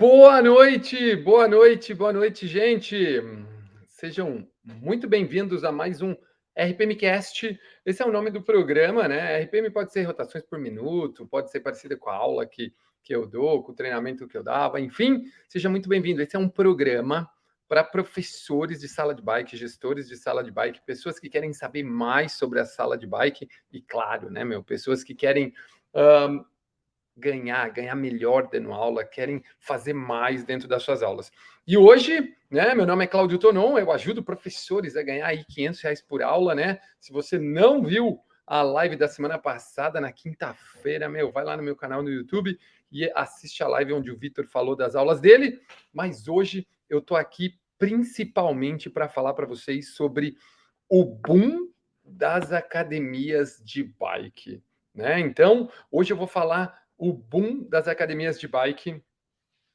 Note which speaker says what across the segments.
Speaker 1: Boa noite, boa noite, boa noite, gente. Sejam muito bem-vindos a mais um RPMcast. Esse é o nome do programa, né? RPM pode ser rotações por minuto, pode ser parecida com a aula que eu dou, com o treinamento que eu dava, enfim, seja muito bem-vindo. Esse é um programa para professores de sala de bike, gestores de sala de bike, pessoas que querem saber mais sobre a sala de bike e, claro, né, pessoas que querem ganhar melhor dando aula, querem fazer mais dentro das suas aulas. E hoje, né, meu nome é Cláudio Tonon, eu ajudo professores a ganhar aí R$ 500 por aula, né? Se você não viu a live da semana passada, na quinta-feira, vai lá no meu canal no YouTube e assiste a live onde o Vitor falou das aulas dele. Mas hoje eu tô aqui principalmente para falar para vocês sobre o boom das academias de bike, né? Então, hoje eu vou falar o boom das academias de bike.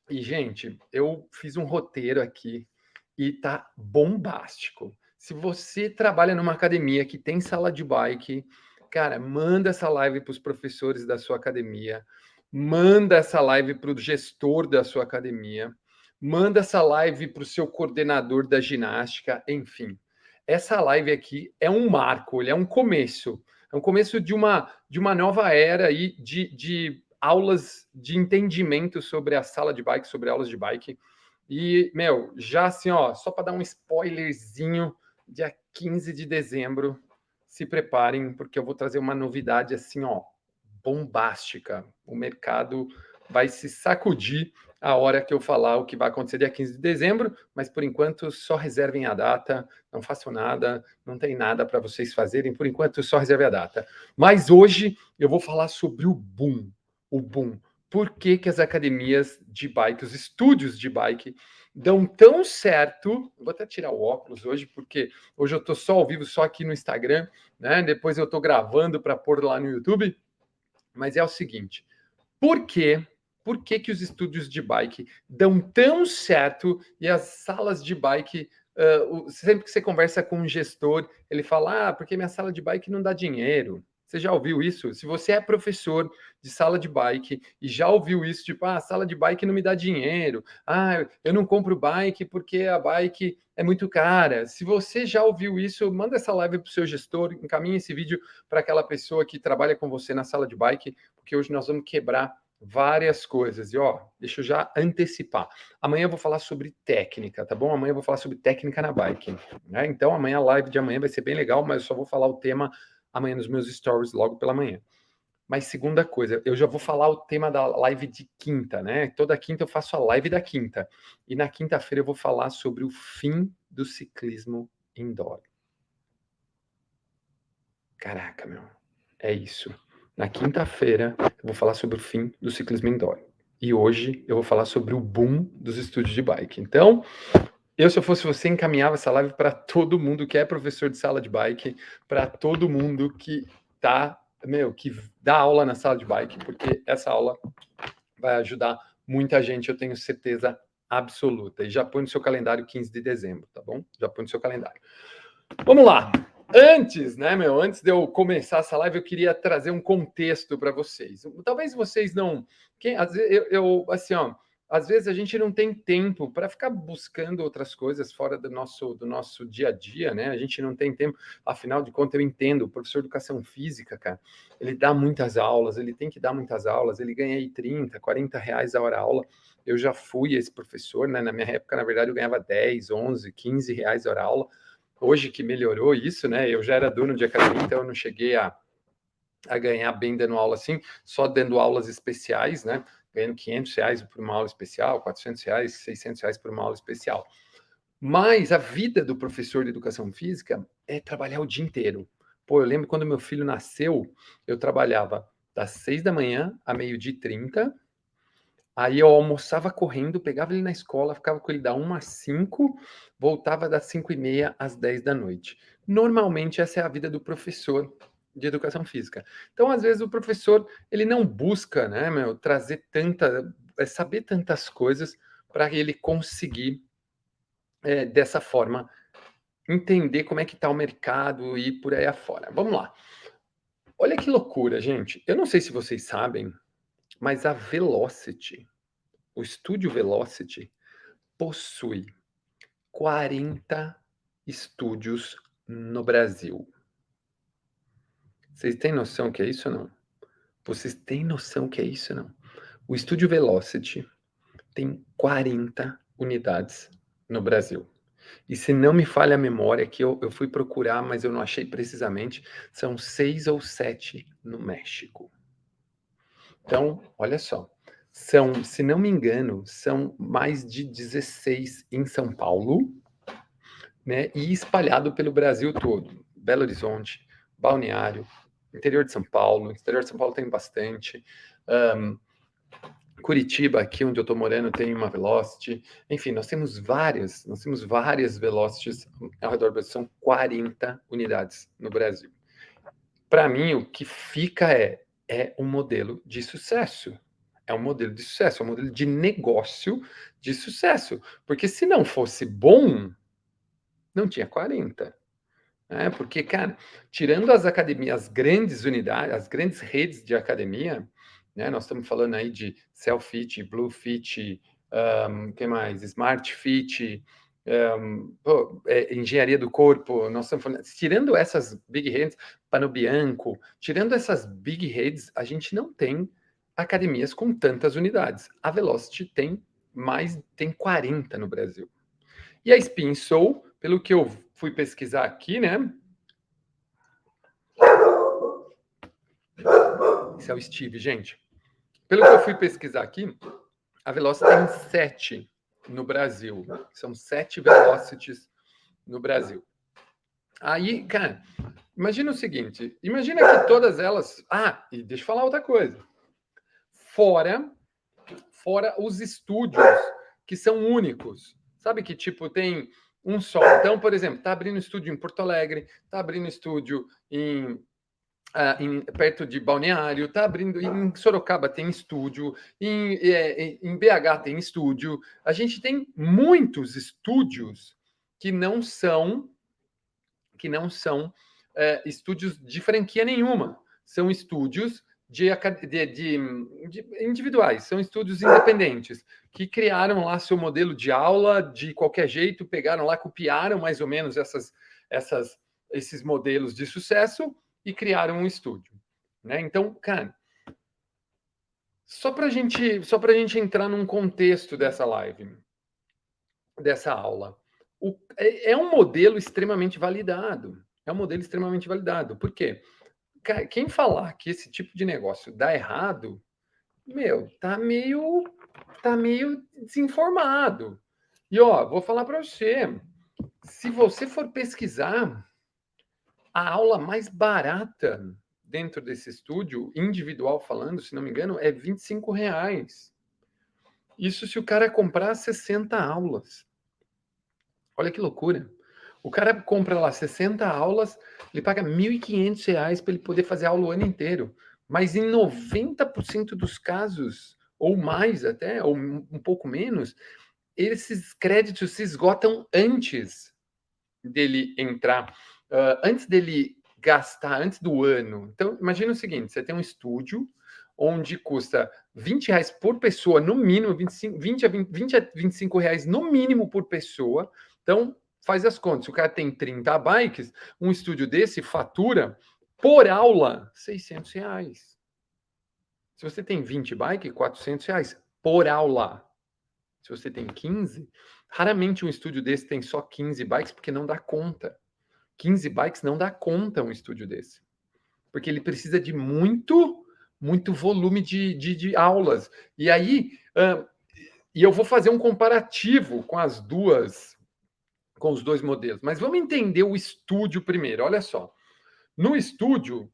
Speaker 1: E, gente, eu fiz um roteiro aqui e tá bombástico. Se você trabalha numa academia que tem sala de bike, cara, manda essa live para os professores da sua academia, manda essa live para o gestor da sua academia, manda essa live para o seu coordenador da ginástica, enfim. Essa live aqui é um marco, ele é um começo. É um começo de uma nova era aí de aulas de entendimento sobre a sala de bike, sobre aulas de bike. E, já assim, ó, só para dar um spoilerzinho, dia 15 de dezembro, se preparem, porque eu vou trazer uma novidade assim, ó, bombástica. O mercado vai se sacudir a hora que eu falar o que vai acontecer dia 15 de dezembro, mas por enquanto só reservem a data, não façam nada, não tem nada para vocês fazerem, por enquanto só reserve a data. Mas hoje eu vou falar sobre o boom, o boom. Por que que as academias de bike, os estúdios de bike dão tão certo? Vou até tirar o óculos hoje, porque hoje eu estou só ao vivo, só aqui no Instagram, né? Depois eu estou gravando para pôr lá no YouTube. Mas é o seguinte, por quê? Por que que os estúdios de bike dão tão certo e as salas de bike, sempre que você conversa com um gestor, ele fala, porque minha sala de bike não dá dinheiro. Você já ouviu isso? Se você é professor de sala de bike e já ouviu isso, tipo, a sala de bike não me dá dinheiro. Eu não compro bike porque a bike é muito cara. Se você já ouviu isso, manda essa live para o seu gestor, encaminhe esse vídeo para aquela pessoa que trabalha com você na sala de bike, porque hoje nós vamos quebrar várias coisas. E ó, deixa eu já antecipar. Amanhã eu vou falar sobre técnica, tá bom? Amanhã eu vou falar sobre técnica na bike, né? Então amanhã a live de amanhã vai ser bem legal, mas eu só vou falar o tema amanhã nos meus stories logo pela manhã. Mas segunda coisa, eu já vou falar o tema da live de quinta, né? Toda quinta eu faço a live da quinta. E na quinta-feira eu vou falar sobre o fim do ciclismo indoor. Caraca, é isso. Na quinta-feira eu vou falar sobre o fim do ciclismo indoor. E hoje eu vou falar sobre o boom dos estúdios de bike. Então, se eu fosse você, encaminhava essa live para todo mundo que é professor de sala de bike, para todo mundo que tá, que dá aula na sala de bike, porque essa aula vai ajudar muita gente, eu tenho certeza absoluta. E já põe no seu calendário 15 de dezembro, tá bom? Já põe no seu calendário. Vamos lá. Antes de eu começar essa live, eu queria trazer um contexto para vocês. Talvez vocês não. Às vezes, assim, ó, às vezes a gente não tem tempo para ficar buscando outras coisas fora do nosso dia a dia, né? A gente não tem tempo. Afinal de contas, eu entendo, o professor de educação física, cara, ele dá muitas aulas, ele tem que dar muitas aulas, ele ganha aí 30, R$ 40 a hora aula. Eu já fui esse professor, né? Na minha época, na verdade, eu ganhava 10, 11, R$ 15 a hora aula. Hoje que melhorou isso, né? Eu já era dono de academia, então eu não cheguei a ganhar bem dando aula assim, só dando aulas especiais, né? Ganhando R$ 500 por uma aula especial, R$ 400, R$ 600 por uma aula especial. Mas a vida do professor de educação física é trabalhar o dia inteiro. Pô, eu lembro quando meu filho nasceu, eu trabalhava das 6 da manhã a meio-dia e 30. Aí eu almoçava correndo, pegava ele na escola, ficava com ele da 1 às 5, voltava das 5:30 às 10 da noite. Normalmente essa é a vida do professor de educação física. Então, às vezes o professor, ele não busca, né, trazer saber tantas coisas para ele conseguir dessa forma entender como é que está o mercado e por aí afora. Vamos lá. Olha que loucura, gente. Eu não sei se vocês sabem, mas a Velocity, O Estúdio Velocity possui 40 estúdios no Brasil. Vocês têm noção que é isso ou não? Vocês têm noção que é isso ou não? O Estúdio Velocity tem 40 unidades no Brasil. E se não me falha a memória, que eu fui procurar, mas eu não achei precisamente, são 6 ou 7 no México. Então, olha só, são, se não me engano, são mais de 16 em São Paulo, né? E espalhado pelo Brasil todo. Belo Horizonte, Balneário, interior de São Paulo. Interior de São Paulo tem bastante. Curitiba, aqui onde eu estou morando, tem uma Velocity. Enfim, nós temos várias Velocities ao redor do Brasil. São 40 unidades no Brasil. Para mim, o que fica é um modelo de sucesso. É um modelo de sucesso, é um modelo de negócio de sucesso. Porque se não fosse bom, não tinha 40. Né? Porque, cara, tirando as academias, as grandes unidades, as grandes redes de academia, né? Nós estamos falando aí de Cellfit, Bluefit, que mais? Smart Fit, engenharia do corpo, nós estamos falando, tirando essas big heads, Panobianco, tirando essas big heads, a gente não tem academias com tantas unidades. A Velocity tem 40 no Brasil. E a Spin Soul, pelo que eu fui pesquisar aqui, né? Esse é o Steve, gente. Pelo que eu fui pesquisar aqui, a Velocity tem 7 no Brasil. São 7 Velocities no Brasil. Aí, cara, imagina o seguinte: imagina que todas elas. Ah, e deixa eu falar outra coisa. Fora os estúdios que são únicos. Sabe que, tipo, tem um só. Então, por exemplo, tá abrindo estúdio em Porto Alegre, tá abrindo estúdio perto de Balneário, tá abrindo em Sorocaba tem estúdio, em BH tem estúdio. A gente tem muitos estúdios que não são estúdios de franquia nenhuma, são estúdios de individuais, são estúdios independentes que criaram lá seu modelo de aula de qualquer jeito, pegaram lá, copiaram mais ou menos esses modelos de sucesso e criaram um estúdio, né? Então, cara, só para gente entrar num contexto dessa live, dessa aula, é um modelo extremamente validado. É um modelo extremamente validado. Por quê? Quem falar que esse tipo de negócio dá errado, meu, tá meio desinformado. E ó, vou falar para você, se você for pesquisar, a aula mais barata dentro desse estúdio, individual falando, se não me engano, é R$ 25. Isso se o cara comprar 60 aulas. Olha que loucura. O cara compra lá 60 aulas, ele paga R$ 1.500 para ele poder fazer aula o ano inteiro. Mas em 90% dos casos, ou mais até, ou um pouco menos, esses créditos se esgotam antes dele entrar, antes dele gastar, antes do ano. Então, imagina o seguinte: você tem um estúdio onde custa R$ 20 por pessoa, no mínimo, 20 a R$ 25 no mínimo por pessoa. Então, faz as contas. Se o cara tem 30 bikes, um estúdio desse fatura por aula R$ 600. Se você tem 20 bikes, R$ 400 por aula. Se você tem 15, raramente um estúdio desse tem só 15 bikes, porque não dá conta. 15 bikes não dá conta um estúdio desse. Porque ele precisa de muito volume de aulas. E aí, e eu vou fazer um comparativo com os dois modelos. Mas vamos entender o estúdio primeiro. Olha só. No estúdio,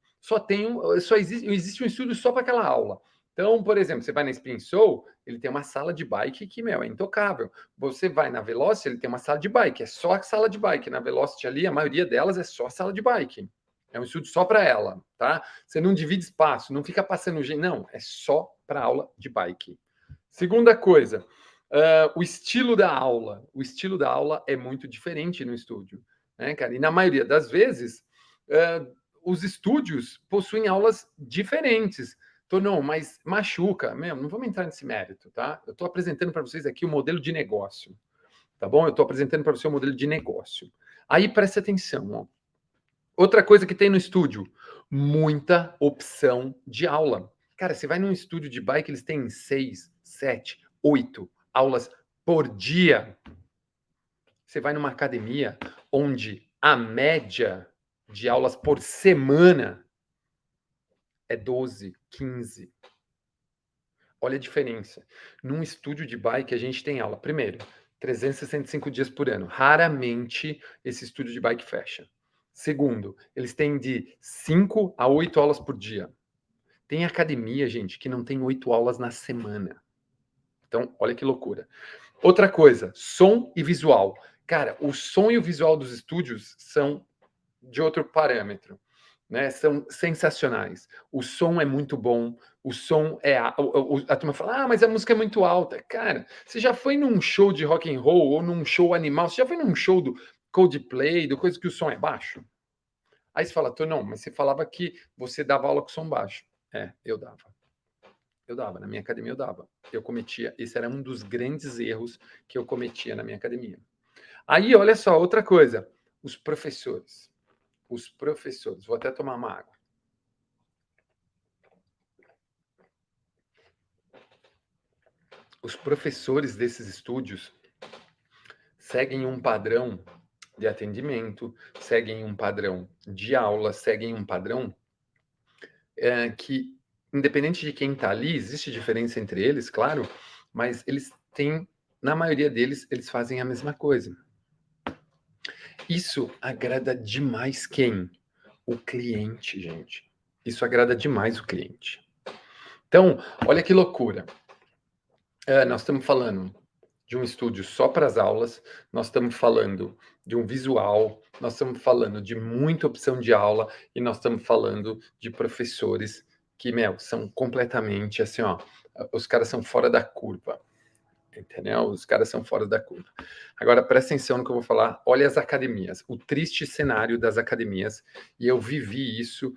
Speaker 1: existe um estúdio só para aquela aula. Então, por exemplo, você vai na Spin Soul, ele tem uma sala de bike que, meu, é intocável. Você vai na Velocity, ele tem uma sala de bike, é só a sala de bike. Na Velocity ali, a maioria delas é só a sala de bike. É um estúdio só para ela, tá? Você não divide espaço, não fica passando gente, não, é só para aula de bike. Segunda coisa, o estilo da aula. O estilo da aula é muito diferente no estúdio, né, cara? E na maioria das vezes, os estúdios possuem aulas diferentes. Não, mas machuca. Meu, não vamos entrar nesse mérito, tá? Eu estou apresentando para vocês aqui o modelo de negócio, tá bom? Eu estou apresentando para você o modelo de negócio. Aí presta atenção, ó. Outra coisa que tem no estúdio, muita opção de aula. Cara, você vai num estúdio de bike, eles têm 6, 7, 8 aulas por dia. Você vai numa academia onde a média de aulas por semana é 12, 15. Olha a diferença. Num estúdio de bike, a gente tem aula, primeiro, 365 dias por ano. Raramente esse estúdio de bike fecha. Segundo, eles têm de 5 a 8 aulas por dia. Tem academia, gente, que não tem 8 aulas na semana. Então, olha que loucura. Outra coisa, som e visual. Cara, o som e o visual dos estúdios são de outro parâmetro, né? São sensacionais. O som é muito bom, o som é a turma fala: "Ah, mas a música é muito alta". Cara, você já foi num show de rock and roll ou num show animal? Você já foi num show do Coldplay, do coisa que o som é baixo? Aí você fala: "Não, mas você falava que você dava aula com som baixo". É, eu dava. Eu dava, na minha academia eu dava. Eu cometia, esse era um dos grandes erros que eu cometia na minha academia. Aí, olha só, outra coisa, os professores. Os professores. Vou até tomar uma água. Os professores desses estúdios seguem um padrão de atendimento, seguem um padrão de aula, seguem um padrão que, independente de quem está ali, existe diferença entre eles, claro, mas eles têm, na maioria deles, eles fazem a mesma coisa. Isso agrada demais quem? O cliente, gente. Isso agrada demais o cliente. Então, olha que loucura. Nós estamos falando de um estúdio só para as aulas, nós estamos falando de um visual, nós estamos falando de muita opção de aula e nós estamos falando de professores que, meu, são completamente assim, ó, os caras são fora da curva, entendeu? Os caras são fora da curva. Agora, presta atenção no que eu vou falar. Olha as academias, o triste cenário das academias, e eu vivi isso,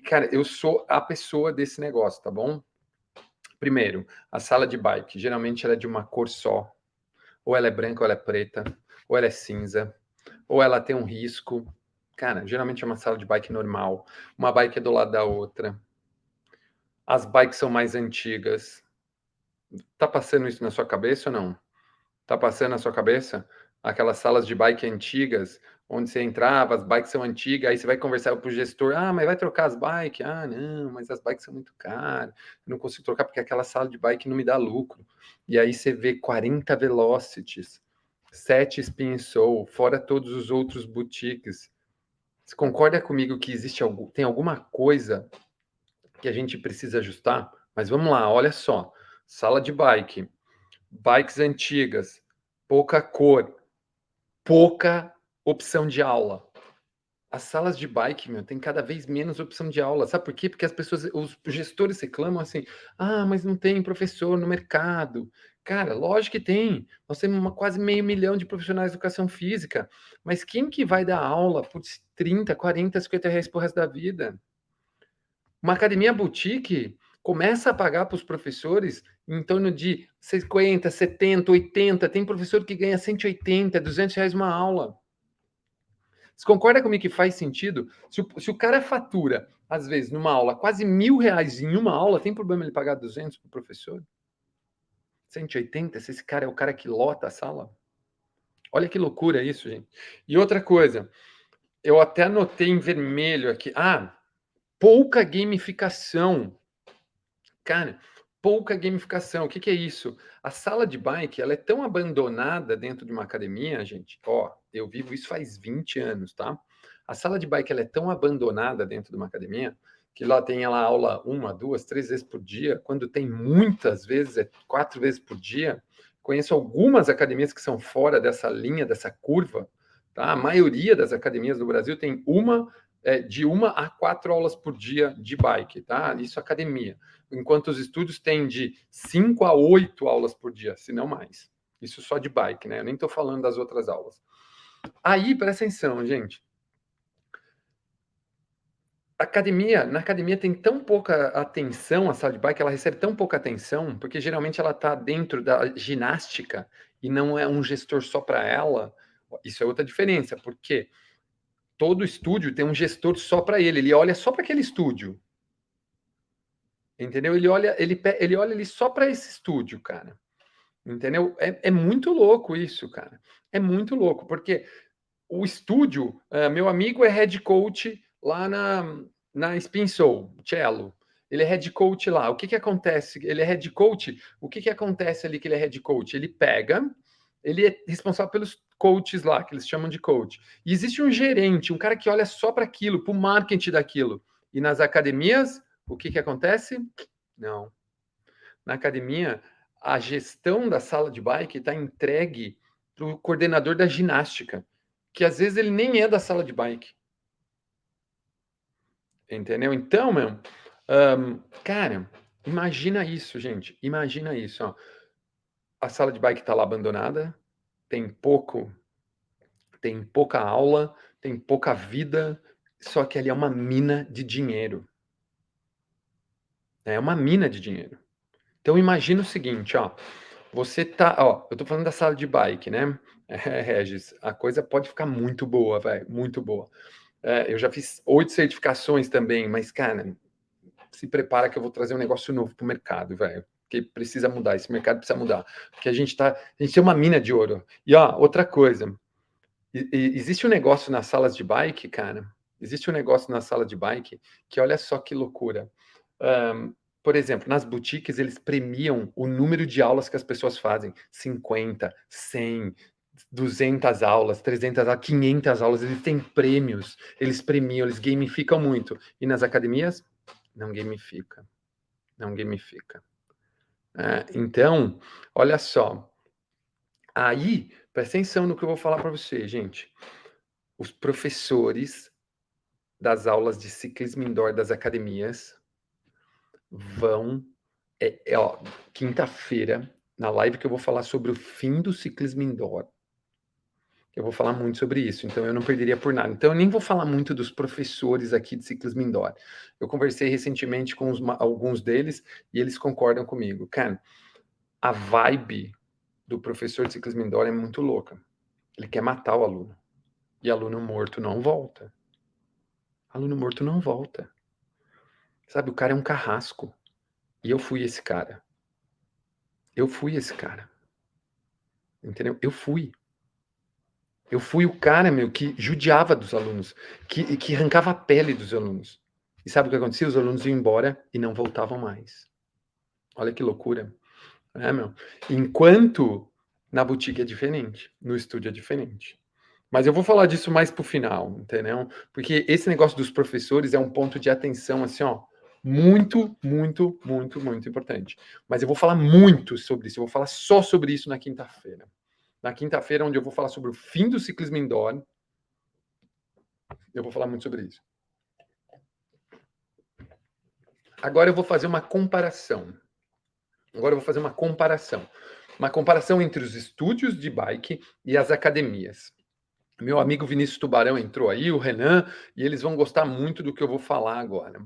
Speaker 1: cara, eu sou a pessoa desse negócio, tá bom? Primeiro, a sala de bike, geralmente ela é de uma cor só, ou ela é branca ou ela é preta, ou ela é cinza, ou ela tem um risco. Cara, geralmente é uma sala de bike normal, uma bike é do lado da outra. As bikes são mais antigas. Tá passando isso na sua cabeça ou não? Tá passando na sua cabeça? Aquelas salas de bike antigas, onde você entrava, as bikes são antigas, aí você vai conversar com o gestor, mas vai trocar as bikes? Ah, não, mas as bikes são muito caras, eu não consigo trocar porque aquela sala de bike não me dá lucro. E aí você vê 40 Velocities, 7 Spin Soul, fora todos os outros boutiques. Você concorda comigo que tem alguma coisa que a gente precisa ajustar? Mas vamos lá, olha só. Sala de bike, bikes antigas, pouca cor, pouca opção de aula. As salas de bike, meu, tem cada vez menos opção de aula. Sabe por quê? Porque as pessoas, os gestores reclamam assim: mas não tem professor no mercado. Cara, lógico que tem. Nós temos quase 500 mil de profissionais de educação física. Mas quem que vai dar aula por 30, 40, 50 reais por resto da vida? Uma academia boutique começa a pagar para os professores em torno de 50, 70, 80. Tem professor que ganha 180, 200 reais uma aula. Você concorda comigo que faz sentido? Se o cara fatura, às vezes, numa aula, quase R$ 1.000 em uma aula, tem problema ele pagar 200 para o professor? 180? Se esse cara é o cara que lota a sala? Olha que loucura isso, gente. E outra coisa, eu até anotei em vermelho aqui. Pouca gamificação. Cara, pouca gamificação. O que que é isso? A sala de bike, ela é tão abandonada dentro de uma academia, gente. Ó, eu vivo isso faz 20 anos, tá? A sala de bike, ela é tão abandonada dentro de uma academia que lá tem ela aula 1, 2, 3 vezes por dia. Quando tem muitas vezes, é 4 vezes por dia. Conheço algumas academias que são fora dessa linha, dessa curva, tá? A maioria das academias do Brasil tem de 1 a 4 aulas por dia de bike, tá? Isso é academia, enquanto os estúdios têm de 5 a 8 aulas por dia, se não mais. Isso só de bike, né? Eu nem estou falando das outras aulas. Aí, presta atenção, gente. Na academia tem tão pouca atenção, a sala de bike, ela recebe tão pouca atenção, porque geralmente ela está dentro da ginástica e não é um gestor só para ela. Isso é outra diferença, porque todo estúdio tem um gestor só para ele olha só para aquele estúdio. Entendeu? Ele olha ali só para esse estúdio, cara. Entendeu? É muito louco isso, cara. É muito louco, porque o estúdio, meu amigo é head coach lá na Spin Soul, Cello. Ele é head coach lá. O que acontece? Ele é head coach. O que acontece ali que ele é head coach? Ele é responsável pelos coaches lá, que eles chamam de coach. E existe um gerente, um cara que olha só para aquilo, para o marketing daquilo. E nas academias, o que acontece? Não. Na academia, a gestão da sala de bike está entregue para o coordenador da ginástica, que às vezes ele nem é da sala de bike. Entendeu? Então, cara, imagina isso, gente. Imagina isso. Ó. A sala de bike está lá abandonada, tem pouca aula, tem pouca vida, só que ali é uma mina de dinheiro. É uma mina de dinheiro. Então imagina o seguinte, ó. Você tá, ó, eu tô falando da sala de bike, né? Regis, a coisa pode ficar muito boa, velho, muito boa. Eu já fiz 8 certificações também, mas, cara, se prepara que eu vou trazer um negócio novo pro mercado, velho. Que precisa mudar, esse mercado precisa mudar. Porque a gente tem uma mina de ouro. E, ó, outra coisa, existe um negócio nas salas de bike, cara, existe um negócio na sala de bike que olha só que loucura. Por exemplo, nas boutiques, eles premiam o número de aulas que as pessoas fazem. 50, 100, 200 aulas, 300 aulas, 500 aulas. Eles têm prêmios, eles premiam, eles gamificam muito. E nas academias, não gamifica. Não gamifica. Então, olha só. Aí, presta atenção no que eu vou falar para você, gente. Os professores das aulas de ciclismo indoor das academias vão ó, quinta-feira, na live que eu vou falar sobre o fim do ciclismo indoor. Eu vou falar muito sobre isso, então eu não perderia por nada. Então eu nem vou falar muito dos professores aqui de ciclismo indoor. Eu conversei recentemente com alguns deles e eles concordam comigo. Cara, a vibe do professor de ciclismo indoor é muito louca. Ele quer matar o aluno. E aluno morto não volta. Aluno morto não volta. Sabe, o cara é um carrasco. E eu fui esse cara. Eu fui esse cara. Entendeu? Eu fui. Eu fui o cara, meu, que judiava dos alunos, que arrancava a pele dos alunos. E sabe o que acontecia? Os alunos iam embora e não voltavam mais. Olha que loucura, né, meu? Enquanto na boutique é diferente, no estúdio é diferente. Mas eu vou falar disso mais pro final, entendeu? Porque esse negócio dos professores é um ponto de atenção, assim, ó, muito, muito, muito, muito importante. Mas eu vou falar muito sobre isso, eu vou falar só sobre isso na quinta-feira. Na quinta-feira, onde eu vou falar sobre o fim do ciclismo indoor, eu vou falar muito sobre isso. Agora eu vou fazer uma comparação. Uma comparação entre os estúdios de bike e as academias. Meu amigo Vinícius Tubarão entrou aí, o Renan, e eles vão gostar muito do que eu vou falar agora.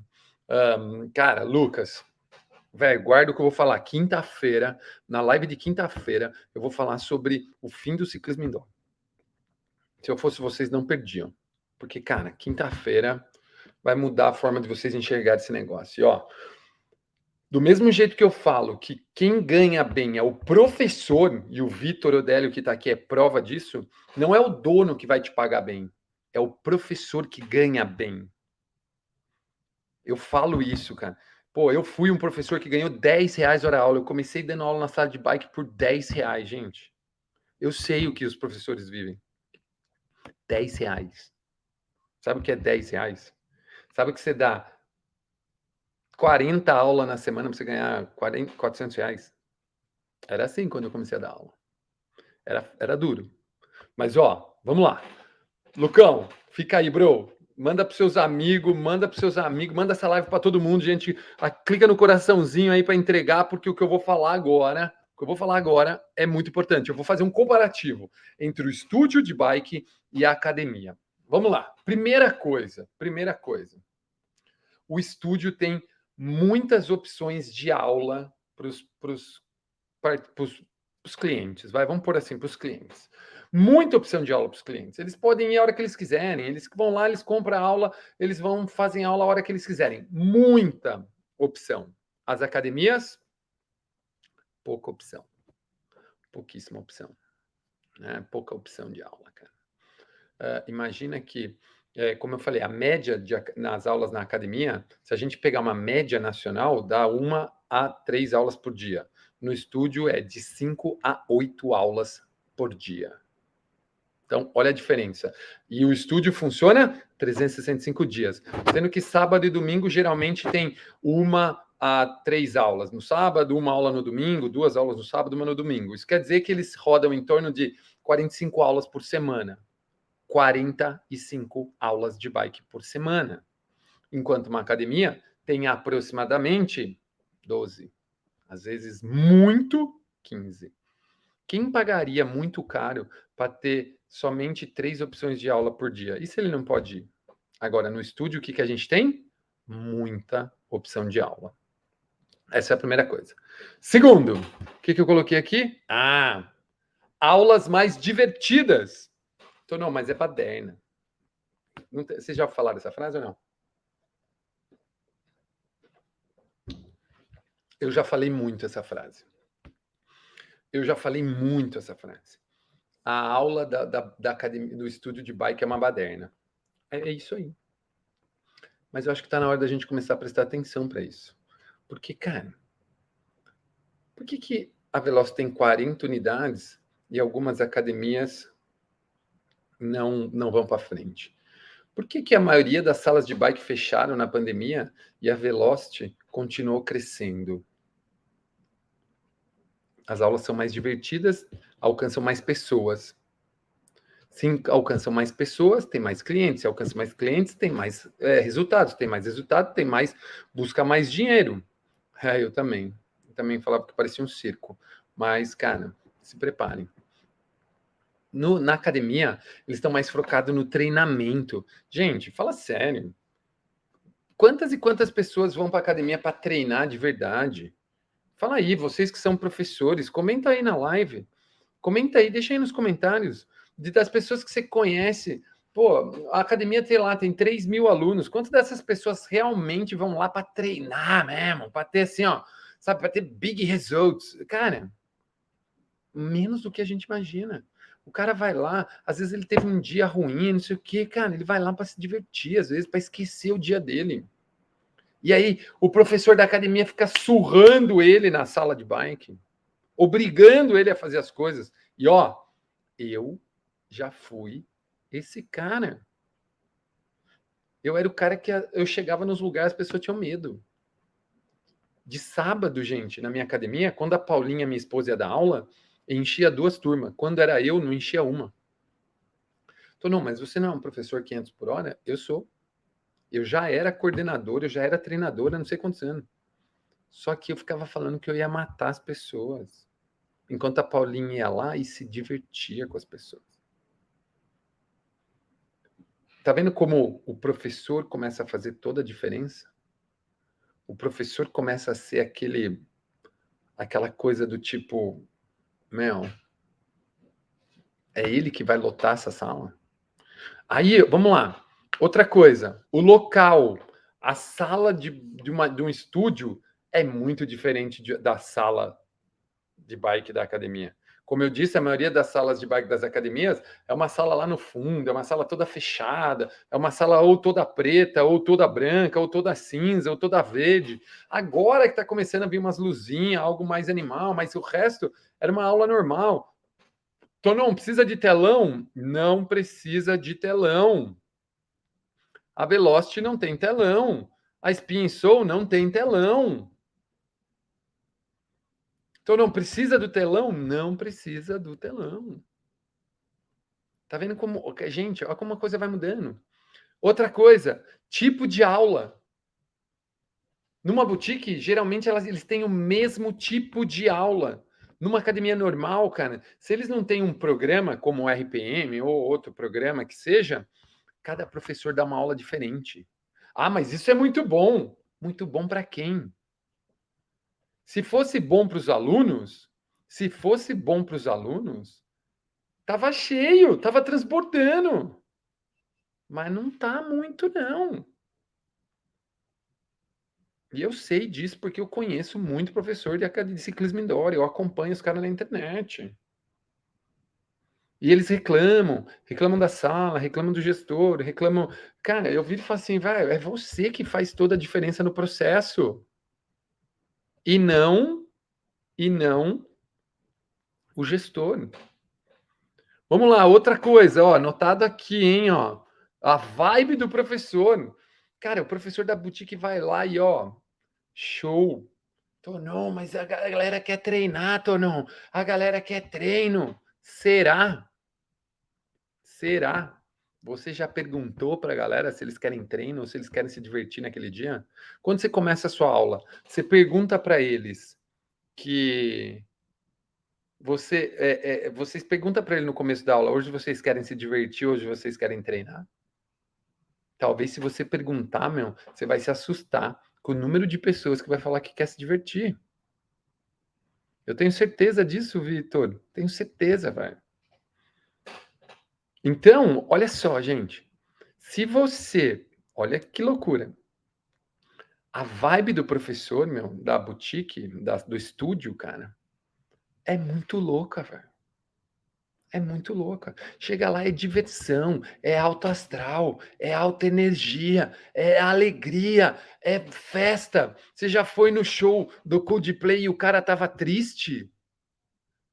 Speaker 1: Cara, Lucas, velho, guarda o que eu vou falar. Quinta-feira, na live de quinta-feira, eu vou falar sobre o fim do ciclismo indoor. Se eu fosse vocês, não perdiam. Porque, cara, quinta-feira vai mudar a forma de vocês enxergar esse negócio. E, ó, do mesmo jeito que eu falo que quem ganha bem é o professor, e o Vitor Odélio que está aqui é prova disso, não é o dono que vai te pagar bem, é o professor que ganha bem. Eu falo isso, cara. Pô, eu fui um professor que ganhou R$10 hora aula. Eu comecei dando aula na sala de bike por R$10, gente. Eu sei o que os professores vivem. R$10. Sabe o que é R$10? Sabe o que você dá 40 aulas na semana para você ganhar R$400? Era assim quando eu comecei a dar aula. Era duro. Mas, ó, vamos lá. Lucão, fica aí, bro. Manda pros seus amigos, manda essa live para todo mundo, gente. Clica no coraçãozinho aí para entregar, porque o que eu vou falar agora, é muito importante. Eu vou fazer um comparativo entre o estúdio de bike e a academia. Vamos lá. Primeira coisa. o estúdio tem muitas opções de aula para os clientes. Vamos pôr assim, para os clientes. Muita opção de aula para os clientes. Eles podem ir a hora que eles quiserem. Eles vão lá, eles compram a aula, eles vão fazem aula a hora que eles quiserem. Muita opção. As academias, pouca opção. Pouquíssima opção. Né? Pouca opção de aula, cara. Imagina que, como eu falei, a média nas aulas na academia, se a gente pegar uma média nacional, dá 1 a 3 aulas por dia. No estúdio é de 5 a 8 aulas por dia. Então, olha a diferença. E o estúdio funciona 365 dias. Sendo que sábado e domingo geralmente tem 1 a 3 aulas no sábado, 1 aula no domingo, 2 aulas no sábado, 1 no domingo. Isso quer dizer que eles rodam em torno de 45 aulas por semana. 45 aulas de bike por semana. Enquanto uma academia tem aproximadamente 12. Às vezes, muito, 15. Quem pagaria muito caro para ter somente 3 opções de aula por dia? E se ele não pode ir? Agora, no estúdio, o que a gente tem? Muita opção de aula. Essa é a primeira coisa. Segundo, o que eu coloquei aqui? Aulas mais divertidas. Então, não, mas é baderna. Vocês já falaram essa frase ou não? Eu já falei muito essa frase. A aula da academia, do estúdio de bike é uma baderna. É isso aí. Mas eu acho que está na hora da gente começar a prestar atenção para isso. Porque, cara, por que a Veloz tem 40 unidades e algumas academias não vão para frente? Por que a maioria das salas de bike fecharam na pandemia e a Velocity continuou crescendo? As aulas são mais divertidas, alcançam mais pessoas. Se alcançam mais pessoas, tem mais clientes. Se alcançam mais clientes, tem mais resultados. Tem mais resultado, tem mais, busca mais dinheiro. Eu também. Também falava que parecia um circo. Mas, cara, se preparem. Na academia, eles estão mais focados no treinamento. Gente, fala sério. Quantas e quantas pessoas vão para a academia para treinar de verdade? Fala aí, vocês que são professores, comenta aí na live. Comenta aí, deixa aí nos comentários. Das pessoas que você conhece. Pô, a academia tem 3 mil alunos. Quantas dessas pessoas realmente vão lá para treinar mesmo? Para ter assim, ó, sabe, para ter big results? Cara, menos do que a gente imagina. O cara vai lá, às vezes ele teve um dia ruim, não sei o quê, cara, ele vai lá para se divertir, às vezes para esquecer o dia dele. E aí o professor da academia fica surrando ele na sala de bike, obrigando ele a fazer as coisas. E ó, eu já fui esse cara. Eu era o cara que eu chegava nos lugares, as pessoas tinham medo. De sábado, gente, na minha academia, quando a Paulinha, minha esposa, ia dar aula, enchia 2 turmas. Quando era eu, não enchia uma. Então, não, mas você não é um professor 500 por hora? Eu sou. Eu já era coordenador, eu já era treinador há não sei quantos anos. Só que eu ficava falando que eu ia matar as pessoas. Enquanto a Paulinha ia lá e se divertia com as pessoas. Tá vendo como o professor começa a fazer toda a diferença? O professor começa a ser aquela coisa do tipo, meu, é ele que vai lotar essa sala? Aí, vamos lá. Outra coisa, o local, a sala de um estúdio é muito diferente da sala de bike da academia. Como eu disse, a maioria das salas de bike das academias é uma sala lá no fundo, é uma sala toda fechada, é uma sala ou toda preta, ou toda branca, ou toda cinza, ou toda verde. Agora que está começando a vir umas luzinhas, algo mais animal, mas o resto era uma aula normal. Então não precisa de telão? Não precisa de telão. A Velocity não tem telão. A Spin Soul não tem telão. Então não precisa do telão? Não precisa do telão. Tá vendo como, gente, olha como a coisa vai mudando. Outra coisa, tipo de aula. Numa boutique, geralmente eles têm o mesmo tipo de aula. Numa academia normal, cara, se eles não têm um programa como o RPM ou outro programa que seja, cada professor dá uma aula diferente. Ah, mas isso é muito bom. Muito bom para quem? Se fosse bom para os alunos, tava cheio, tava transbordando. Mas não tá muito, não. E eu sei disso porque eu conheço muito professor de ciclismo indoor, eu acompanho os caras na internet. E eles reclamam da sala, reclamam do gestor, reclamam. Cara, eu viro e falo assim, vai, é você que faz toda a diferença no processo. E não, e não o gestor. Vamos lá, outra coisa, ó, anotado aqui, hein, ó. A vibe do professor. Cara, o professor da boutique vai lá e, ó, show. Não, mas a galera quer treinar, não. A galera quer treino. Será? Será? Você já perguntou para a galera se eles querem treino ou se eles querem se divertir naquele dia? Quando você começa a sua aula, você pergunta para eles que vocês perguntam para ele no começo da aula, hoje vocês querem se divertir, hoje vocês querem treinar? Talvez se você perguntar, meu, você vai se assustar com o número de pessoas que vai falar que quer se divertir. Eu tenho certeza disso, Vitor. Tenho certeza, velho. Então, olha só, gente. Se você, olha que loucura. A vibe do professor, meu, da boutique, do estúdio, cara, é muito louca, velho. É muito louca. Chega lá, é diversão, é alto astral, é alta energia, é alegria, é festa. Você já foi no show do Coldplay e o cara tava triste?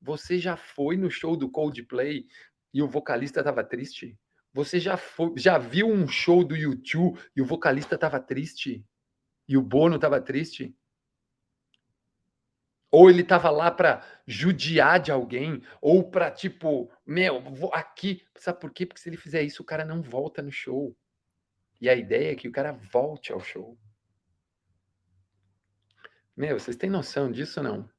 Speaker 1: Você já foi no show do Coldplay e o vocalista tava triste? Você já viu um show do U2 e o vocalista tava triste? E o Bono tava triste? Ou ele tava lá para judiar de alguém, ou para tipo, meu, vou aqui. Sabe por quê? Porque se ele fizer isso, o cara não volta no show. E a ideia é que o cara volte ao show. Meu, vocês têm noção disso ou não?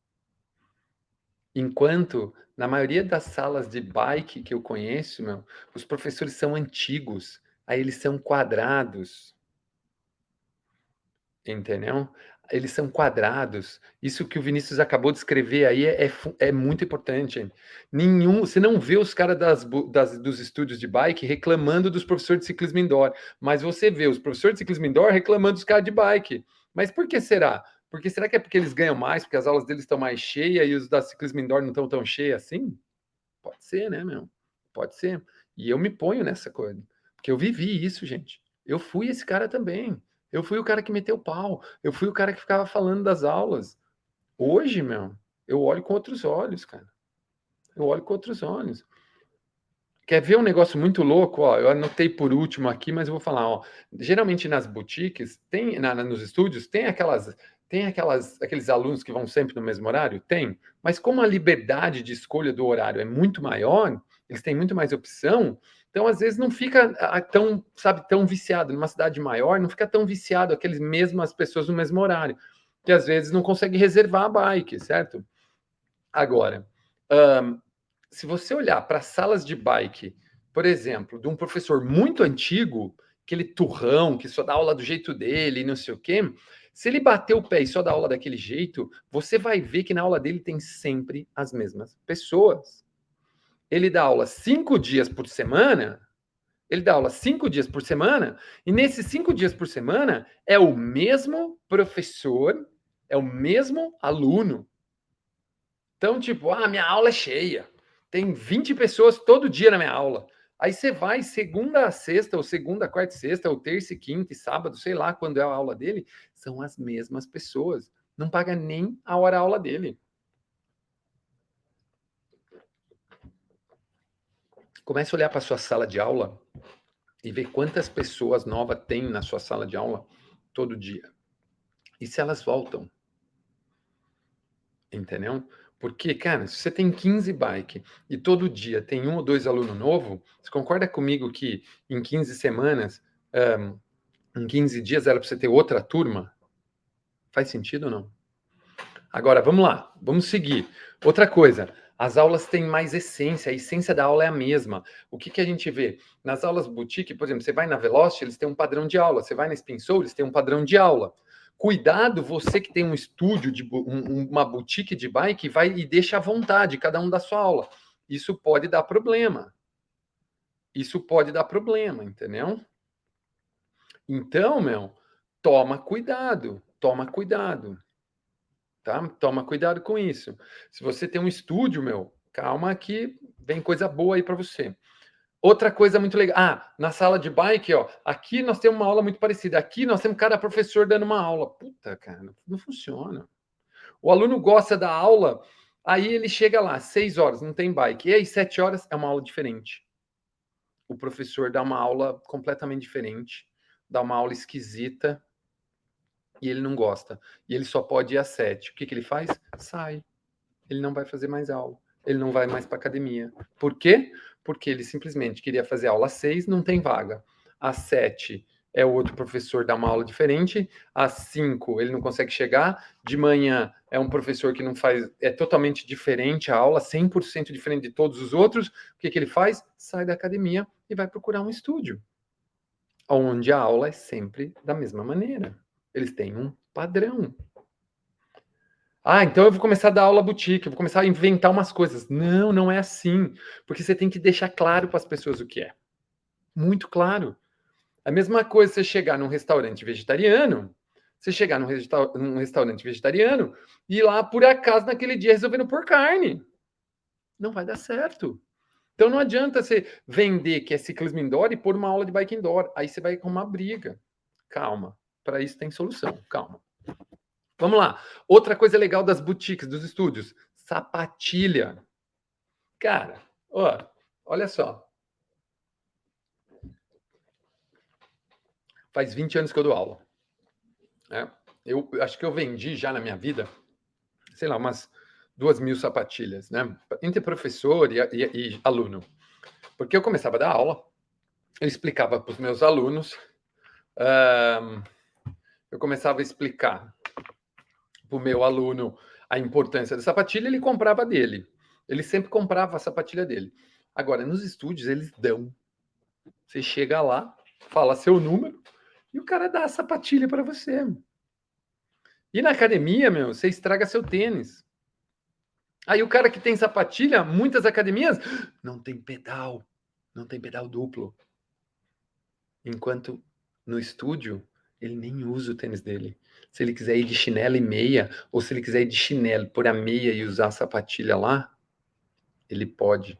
Speaker 1: Enquanto, na maioria das salas de bike que eu conheço, meu, os professores são antigos, aí eles são quadrados, entendeu? Eles são quadrados. Isso que o Vinícius acabou de escrever aí é muito importante. Você não vê os caras dos estúdios de bike reclamando dos professores de ciclismo indoor, mas você vê os professores de ciclismo indoor reclamando dos caras de bike. Mas por que será? Porque será que é porque eles ganham mais, porque as aulas deles estão mais cheias e os da ciclismo indoor não estão tão cheias assim? Pode ser, né, meu? Pode ser. E eu me ponho nessa coisa. Porque eu vivi isso, gente. Eu fui esse cara também. Eu fui o cara que meteu pau. Eu fui o cara que ficava falando das aulas. Hoje, meu, eu olho com outros olhos, cara. Eu olho com outros olhos. Quer ver um negócio muito louco? Ó, eu anotei por último aqui, mas eu vou falar. Ó, geralmente nas boutiques, nos estúdios, aqueles alunos que vão sempre no mesmo horário? Tem. Mas como a liberdade de escolha do horário é muito maior, eles têm muito mais opção, então às vezes não fica tão, sabe, tão viciado. Numa cidade maior, não fica tão viciado aqueles mesmas pessoas no mesmo horário, que às vezes não consegue reservar a bike, certo? Agora, se você olhar para salas de bike, por exemplo, de um professor muito antigo, aquele turrão que só dá aula do jeito dele e não sei o quê, se ele bater o pé e só dá aula daquele jeito, você vai ver que na aula dele tem sempre as mesmas pessoas. Ele dá aula 5 dias por semana, e nesses 5 dias por semana é o mesmo professor, é o mesmo aluno. Então, tipo, minha aula é cheia. Tem 20 pessoas todo dia na minha aula. Aí você vai segunda a sexta, ou segunda, quarta e sexta, ou terça e quinta e sábado, sei lá quando é a aula dele, são as mesmas pessoas. Não paga nem a hora-aula dele. Comece a olhar para sua sala de aula e ver quantas pessoas novas tem na sua sala de aula todo dia. E se elas voltam. Entendeu? Porque, cara, se você tem 15 bike e todo dia tem um ou dois alunos novo, você concorda comigo que em 15 semanas, em 15 dias era para você ter outra turma? Faz sentido ou não? Agora, vamos lá, vamos seguir. Outra coisa, As aulas têm mais essência, a essência da aula é a mesma. O que a gente vê? Nas aulas boutique, por exemplo, você vai na Velocity, eles têm um padrão de aula. Você vai na Spin Soul, eles têm um padrão de aula. Cuidado, você que tem um estúdio, uma boutique de bike, vai e deixa à vontade cada um da sua aula. Isso pode dar problema. Isso pode dar problema, entendeu? Então, meu, toma cuidado, tá? Toma cuidado com isso. Se você tem um estúdio, meu, calma que vem coisa boa aí para você. Outra coisa muito legal. Ah, na sala de bike, ó, aqui nós temos uma aula muito parecida. Aqui nós temos cada professor dando uma aula. Puta, cara, não funciona. O aluno gosta da aula, aí ele chega lá, 6 horas, não tem bike. E aí, 7 horas é uma aula diferente. O professor dá uma aula completamente diferente, dá uma aula esquisita, e ele não gosta. E ele só pode ir às 7. O que ele faz? Sai. Ele não vai fazer mais aula. Ele não vai mais para academia. Por quê? Porque ele simplesmente queria fazer aula às 6, não tem vaga. Às 7 é o outro professor dá uma aula diferente. Às 5 ele não consegue chegar. De manhã é um professor que não faz, é totalmente diferente a aula, 100% diferente de todos os outros. O que ele faz? Sai da academia e vai procurar um estúdio, onde a aula é sempre da mesma maneira. Eles têm um padrão. Ah, então eu vou começar a dar aula boutique, eu vou começar a inventar umas coisas. Não, não é assim. Porque você tem que deixar claro para as pessoas o que é. Muito claro. A mesma coisa você chegar num restaurante vegetariano, você chegar num restaurante vegetariano e ir lá, por acaso, naquele dia, resolvendo pôr carne. Não vai dar certo. Então não adianta você vender que é ciclismo indoor e pôr uma aula de bike indoor. Aí você vai com uma briga. Calma. Para isso tem solução. Calma. Vamos lá. Outra coisa legal das boutiques, dos estúdios, sapatilha. Cara, ó, olha só. Faz 20 anos que eu dou aula. Né? Eu acho que eu vendi já na minha vida, sei lá, umas 2.000 sapatilhas, né? Entre professor e aluno. Porque eu começava a dar aula, eu explicava para os meus alunos, eu começava a explicar para o meu aluno a importância da sapatilha, ele comprava dele. Ele sempre comprava a sapatilha dele. Agora, nos estúdios, eles dão. Você chega lá, fala seu número, e o cara dá a sapatilha para você. E na academia, meu, você estraga seu tênis. Aí o cara que tem sapatilha, muitas academias, não tem pedal duplo. Enquanto no estúdio, ele nem usa o tênis dele. Se ele quiser ir de chinelo e meia, ou se ele quiser ir de chinelo, pôr a meia e usar a sapatilha lá, ele pode.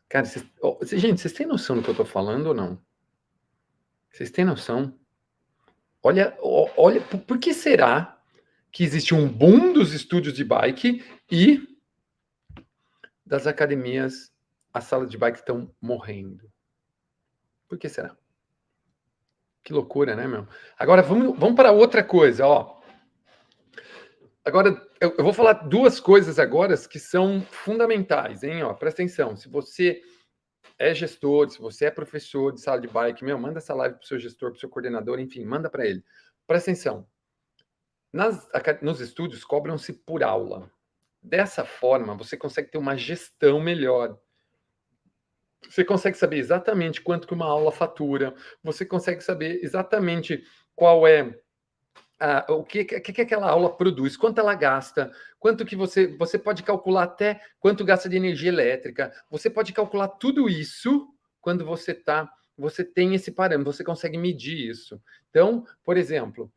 Speaker 1: Cara, gente, vocês têm noção do que eu tô falando ou não? Vocês têm noção? Olha, por que será que existe um boom dos estúdios de bike e das academias, as salas de bike estão morrendo? Por que será? Que loucura, né, meu? Agora vamos para outra coisa, ó. Agora eu vou falar duas coisas agora que são fundamentais, hein? Ó, presta atenção. Se você é gestor, se você é professor de sala de bike, meu, manda essa live para o seu gestor, para o seu coordenador, enfim, manda para ele. Presta atenção. Nos estúdios cobram-se por aula. Dessa forma, você consegue ter uma gestão melhor. Você consegue saber exatamente quanto que uma aula fatura, você consegue saber exatamente qual é o que aquela aula produz, quanto ela gasta, quanto que você pode calcular até quanto gasta de energia elétrica. Você pode calcular tudo isso quando você tem esse parâmetro, você consegue medir isso. Então, por exemplo,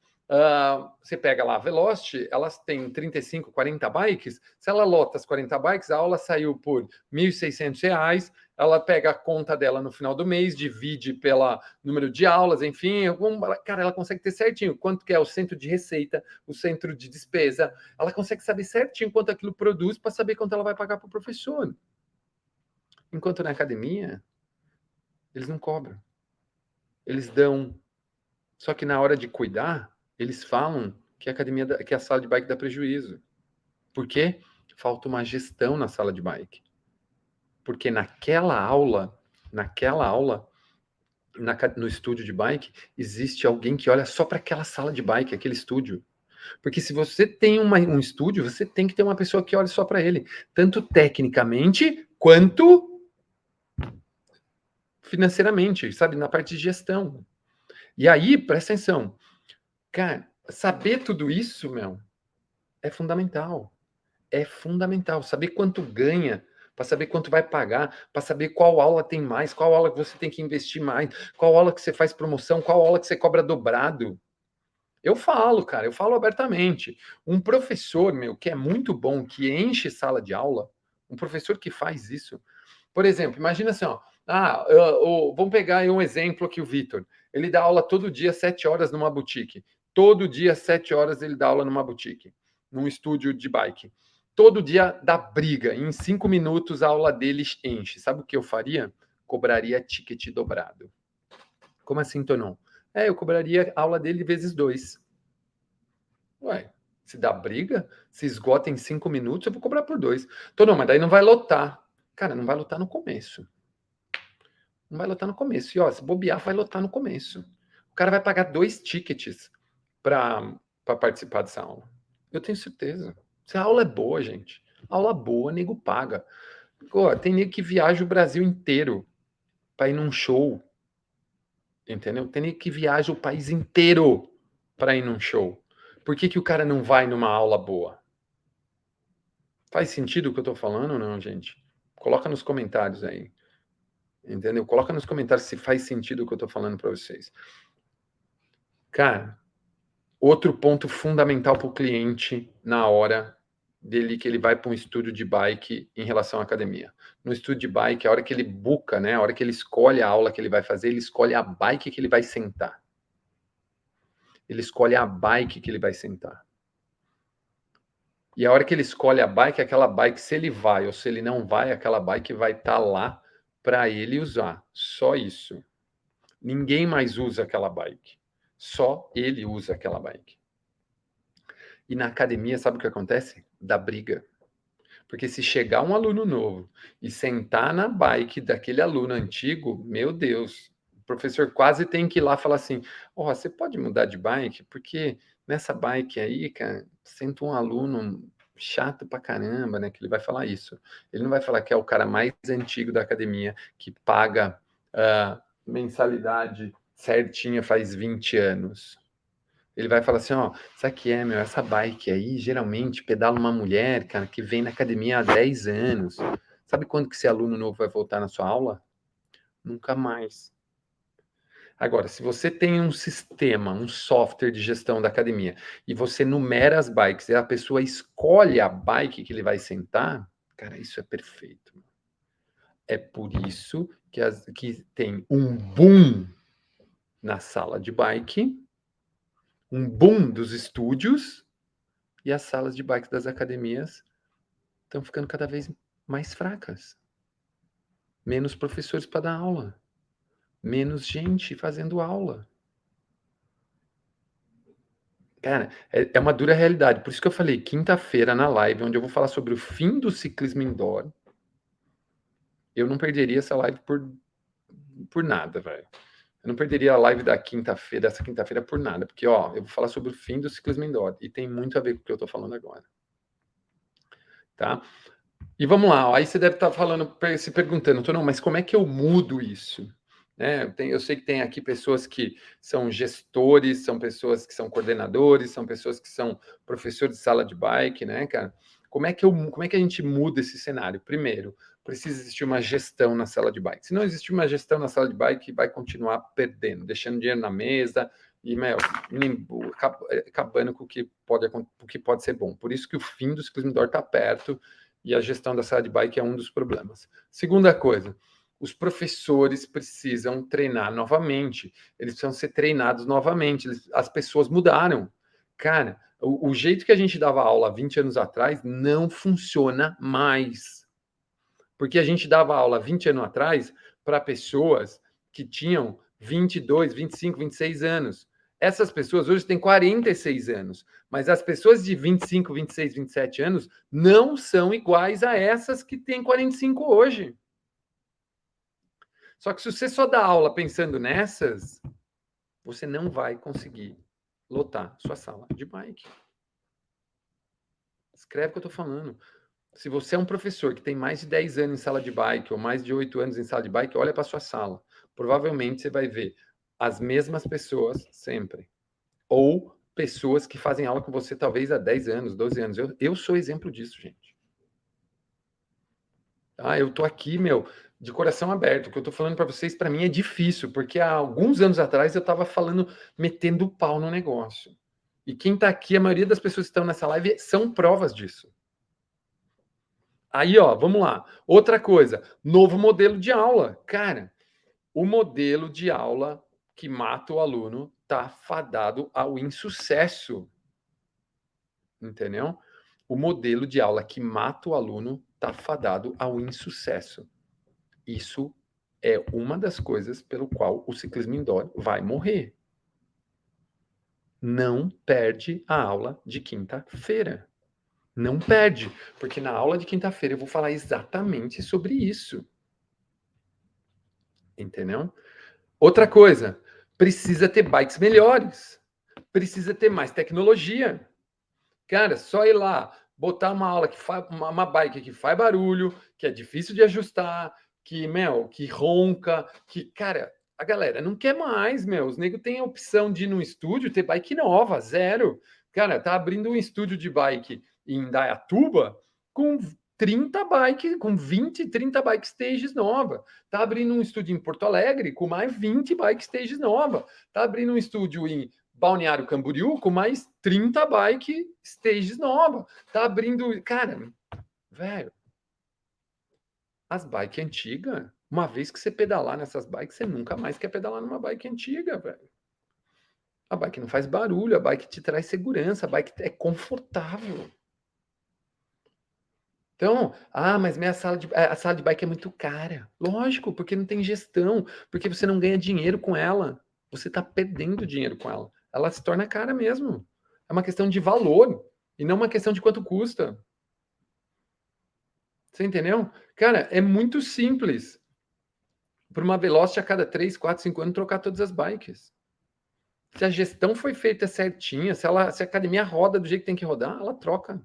Speaker 1: você pega lá a Velocity, elas têm 35, 40 bikes. Se ela lota as 40 bikes, a aula saiu por R$ 1.600. Ela pega a conta dela no final do mês, divide pelo número de aulas, enfim, cara, ela consegue ter certinho quanto que é o centro de receita, o centro de despesa. Ela consegue saber certinho quanto aquilo produz para saber quanto ela vai pagar para o professor. Enquanto na academia, eles não cobram. Eles dão. Só que na hora de cuidar, eles falam que que a sala de bike dá prejuízo. Por quê? Falta uma gestão na sala de bike. Porque naquela aula, no estúdio de bike, existe alguém que olha só para aquela sala de bike, aquele estúdio. Porque se você tem um estúdio, você tem que ter uma pessoa que olhe só para ele, tanto tecnicamente quanto financeiramente, sabe, na parte de gestão. E aí, presta atenção, cara, saber tudo isso, meu, é fundamental. É fundamental saber quanto ganha, para saber quanto vai pagar, para saber qual aula tem mais, qual aula que você tem que investir mais, qual aula que você faz promoção, qual aula que você cobra dobrado. Eu falo, cara, eu falo abertamente. Um professor, meu, que é muito bom, que enche sala de aula, um professor que faz isso. Por exemplo, imagina assim, ó. Vamos pegar aí um exemplo aqui, o Vitor. Ele dá aula todo dia, 7 horas, numa boutique. Todo dia, 7 horas, ele dá aula numa boutique, num estúdio de bike. Todo dia dá briga. Em 5 minutos a aula dele enche. Sabe o que eu faria? Cobraria ticket dobrado. Como assim, Tonon? Eu cobraria a aula dele vezes 2. Ué, se dá briga, se esgota em 5 minutos, eu vou cobrar por 2. Tonon, mas daí não vai lotar. Cara, não vai lotar no começo. Não vai lotar no começo. E ó, se bobear, vai lotar no começo. O cara vai pagar 2 tickets para participar dessa aula. Eu tenho certeza. Se a aula é boa, gente, aula boa, nego paga. Pô, tem nego que viaja o Brasil inteiro para ir num show. Entendeu? Tem nego que viaja o país inteiro para ir num show. Por que o cara não vai numa aula boa? Faz sentido o que eu tô falando ou não, gente? Coloca nos comentários aí. Entendeu? Coloca nos comentários se faz sentido o que eu tô falando para vocês. Cara, outro ponto fundamental para o cliente na hora dele que ele vai para um estúdio de bike em relação à academia. No estúdio de bike, a hora que ele buca, né, a hora que ele escolhe a aula que ele vai fazer, ele escolhe a bike que ele vai sentar. Ele escolhe a bike que ele vai sentar. E a hora que ele escolhe a bike, aquela bike, se ele vai ou se ele não vai, aquela bike vai estar lá para ele usar. Só isso. Ninguém mais usa aquela bike. Só ele usa aquela bike. E na academia, sabe o que acontece? Dá briga. Porque se chegar um aluno novo e sentar na bike daquele aluno antigo, meu Deus, o professor quase tem que ir lá falar assim: ó, você pode mudar de bike? Porque nessa bike aí, cara, senta um aluno chato pra caramba, né? Que ele vai falar isso. Ele não vai falar que é o cara mais antigo da academia, que paga mensalidade certinha faz 20 anos. Ele vai falar assim, ó, sabe o que é, meu? Essa bike aí, geralmente, pedala uma mulher, cara, que vem na academia há 10 anos. Sabe quando que esse aluno novo vai voltar na sua aula? Nunca mais. Agora, se você tem um sistema, um software de gestão da academia, e você numera as bikes, e a pessoa escolhe a bike que ele vai sentar, cara, isso é perfeito. É por isso que tem um boom na sala de bike, um boom dos estúdios, e as salas de bike das academias estão ficando cada vez mais fracas. Menos professores para dar aula. Menos gente fazendo aula. Cara, é uma dura realidade. Por isso que eu falei, quinta-feira na live, onde eu vou falar sobre o fim do ciclismo indoor, eu não perderia essa live por nada, velho. Eu não perderia a live da quinta-feira, dessa quinta-feira por nada, porque, ó, eu vou falar sobre o fim do ciclismo indoor, e tem muito a ver com o que eu tô falando agora. Tá? E vamos lá, ó, aí você deve estar falando, se perguntando, não, mas como é que eu mudo isso? Eu sei que tem aqui pessoas que são gestores, são pessoas que são coordenadores, são pessoas que são professores de sala de bike, né, cara? Como é que a gente muda esse cenário? Primeiro, precisa existir uma gestão na sala de bike. Se não existir uma gestão na sala de bike, vai continuar perdendo, deixando dinheiro na mesa e, meu, acabando com o que pode ser bom. Por isso que o fim do ciclismo indoor está perto e a gestão da sala de bike é um dos problemas. Segunda coisa, os professores precisam treinar novamente, eles precisam ser treinados novamente, as pessoas mudaram. Cara, o jeito que a gente dava aula 20 anos atrás não funciona mais. Porque a gente dava aula 20 anos atrás para pessoas que tinham 22, 25, 26 anos. Essas pessoas hoje têm 46 anos, mas as pessoas de 25, 26, 27 anos não são iguais a essas que têm 45 hoje. Só que se você só dá aula pensando nessas, você não vai conseguir lotar sua sala de bike. Escreve o que eu estou falando. Se você é um professor que tem mais de 10 anos em sala de bike ou mais de 8 anos em sala de bike, olha para sua sala. Provavelmente você vai ver as mesmas pessoas sempre. Ou pessoas que fazem aula com você talvez há 10 anos, 12 anos. Eu sou exemplo disso, gente. Ah, eu tô aqui, meu, de coração aberto. O que eu tô falando para vocês, para mim é difícil, porque há alguns anos atrás eu estava falando, metendo o pau no negócio. E quem tá aqui, a maioria das pessoas que estão nessa live são provas disso. Aí, ó, vamos lá. Outra coisa, novo modelo de aula. Cara, o modelo de aula que mata o aluno tá fadado ao insucesso. Entendeu? O modelo de aula que mata o aluno tá fadado ao insucesso. Isso é uma das coisas pelo qual o ciclismo indoor vai morrer. Não perde a aula de quinta-feira. Não perde, porque na aula de quinta-feira eu vou falar exatamente sobre isso. Entendeu? Outra coisa, precisa ter bikes melhores. Precisa ter mais tecnologia. Cara, só ir lá, botar uma aula que faz uma bike que faz barulho, que é difícil de ajustar, que ronca, que, cara, a galera não quer mais, meu. Os negros têm a opção de ir no estúdio ter bike nova, zero. Cara, tá abrindo um estúdio de bike em Indaiatuba com 30 bikes, com 20, 30 bike stages nova. Tá abrindo um estúdio em Porto Alegre com mais 20 bike stages nova. Tá abrindo um estúdio em Balneário Camboriú com mais 30 bike stages nova. Tá abrindo. Cara, velho, as bikes antigas, uma vez que você pedalar nessas bikes, você nunca mais quer pedalar numa bike antiga, velho. A bike não faz barulho, a bike te traz segurança, a bike é confortável. Então, mas a sala de bike é muito cara. Lógico, porque não tem gestão, porque você não ganha dinheiro com ela. Você está perdendo dinheiro com ela. Ela se torna cara mesmo. É uma questão de valor e não uma questão de quanto custa. Você entendeu? Cara, é muito simples. Para uma Velocity a cada 3, 4, 5 anos trocar todas as bikes. Se a gestão foi feita certinha, se a academia roda do jeito que tem que rodar, ela troca.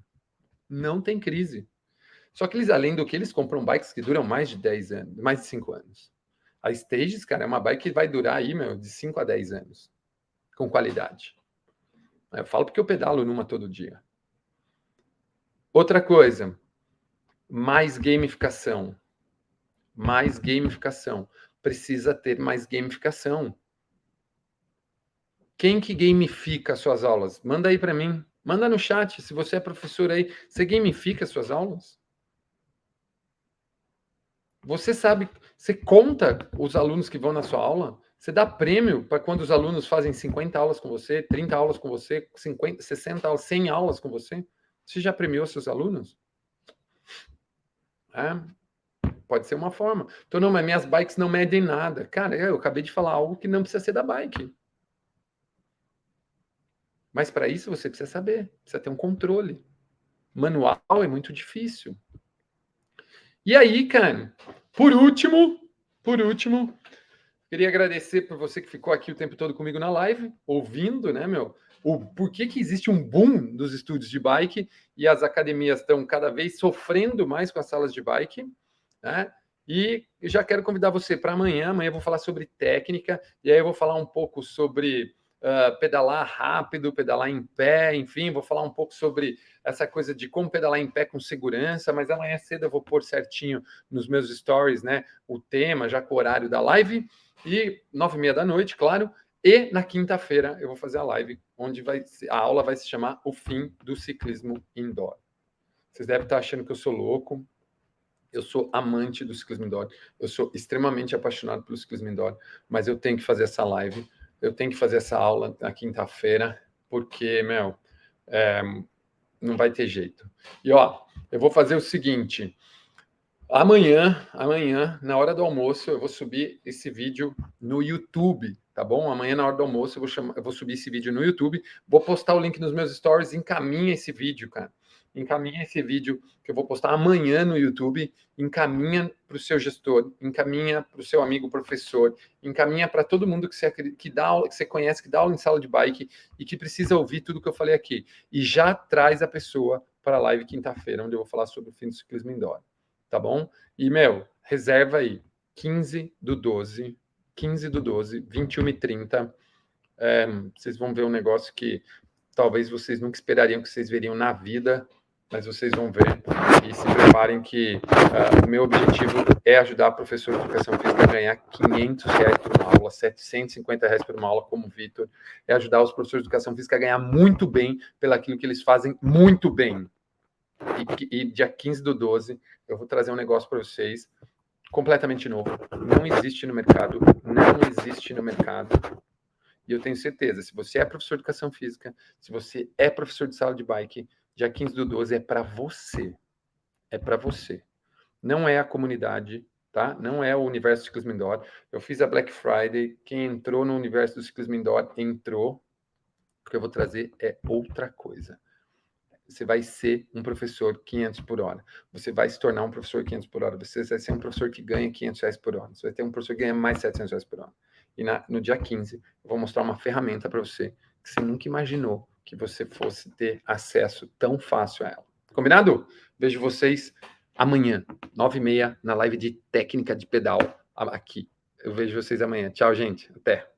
Speaker 1: Não tem crise. Só que eles, além do que, eles compram bikes que duram mais de 10 anos, mais de 5 anos. A Stages, cara, é uma bike que vai durar aí, meu, de 5 a 10 anos. Com qualidade. Eu falo porque eu pedalo numa todo dia. Outra coisa, mais gamificação. Mais gamificação. Precisa ter mais gamificação. Quem que gamifica suas aulas? Manda aí para mim. Manda no chat, se você é professor aí. Você gamifica suas aulas? Você sabe, você conta os alunos que vão na sua aula? Você dá prêmio para quando os alunos fazem 50 aulas com você, 30 aulas com você, 50, 60 aulas, 100 aulas com você? Você já premiou seus alunos? Pode ser uma forma. Então, não, mas minhas bikes não medem nada. Cara, eu acabei de falar algo que não precisa ser da bike. Mas para isso você precisa saber, precisa ter um controle. Manual é muito difícil. E aí, cara, por último, queria agradecer por você que ficou aqui o tempo todo comigo na live, ouvindo, né, meu? Por que existe um boom dos estúdios de bike e as academias estão cada vez sofrendo mais com as salas de bike, né? E eu já quero convidar você para amanhã. Amanhã eu vou falar sobre técnica, e aí eu vou falar um pouco sobre pedalar rápido, pedalar em pé, enfim, vou falar um pouco sobre essa coisa de como pedalar em pé com segurança, mas amanhã cedo eu vou pôr certinho nos meus stories, né, o tema, já com o horário da live, e 9h30 da noite, claro, e na quinta-feira eu vou fazer a live, onde a aula vai se chamar O Fim do Ciclismo Indoor. Vocês devem estar achando que eu sou louco. Eu sou amante do ciclismo indoor. Eu sou extremamente apaixonado pelo ciclismo indoor, mas eu tenho que fazer essa live, eu tenho que fazer essa aula na quinta-feira, porque, meu, não vai ter jeito. E, ó, eu vou fazer o seguinte. Amanhã, na hora do almoço, eu vou subir esse vídeo no YouTube, tá bom? Amanhã, na hora do almoço, eu vou subir esse vídeo no YouTube. Vou postar o link nos meus stories. Encaminha esse vídeo, cara. Encaminha esse vídeo que eu vou postar amanhã no YouTube. Encaminha para o seu gestor, encaminha para o seu amigo professor, encaminha para todo mundo que dá aula, que você conhece, que dá aula em sala de bike e que precisa ouvir tudo que eu falei aqui. E já traz a pessoa para a live quinta-feira, onde eu vou falar sobre o fim do ciclismo indoor, tá bom? E, reserva aí, 15/12, 21h30, vocês vão ver um negócio que talvez vocês nunca esperariam que vocês veriam na vida, mas vocês vão ver. E se preparem que o meu objetivo é ajudar a professor de educação física a ganhar R$500 por uma aula, R$750 por uma aula, como o Vitor. É ajudar os professores de educação física a ganhar muito bem pelaquilo que eles fazem muito bem. E dia 15/12, eu vou trazer um negócio para vocês completamente novo. Não existe no mercado. E eu tenho certeza, se você é professor de educação física, se você é professor de sala de bike, dia 15/12 é para você. É para você. Não é a comunidade, tá? Não é o universo do ciclismo indoor. Eu fiz a Black Friday, quem entrou no universo do ciclismo indoor entrou. O que eu vou trazer é outra coisa. Você vai ser um professor 500 por hora. Você vai se tornar um professor 500 por hora. Você vai ser um professor que ganha R$500 por hora. Você vai ter um professor que ganha mais R$700 por hora. E no dia 15, eu vou mostrar uma ferramenta para você que você nunca imaginou que você fosse ter acesso tão fácil a ela. Combinado? Vejo vocês amanhã, 9h30, na live de técnica de pedal aqui. Eu vejo vocês amanhã. Tchau, gente. Até.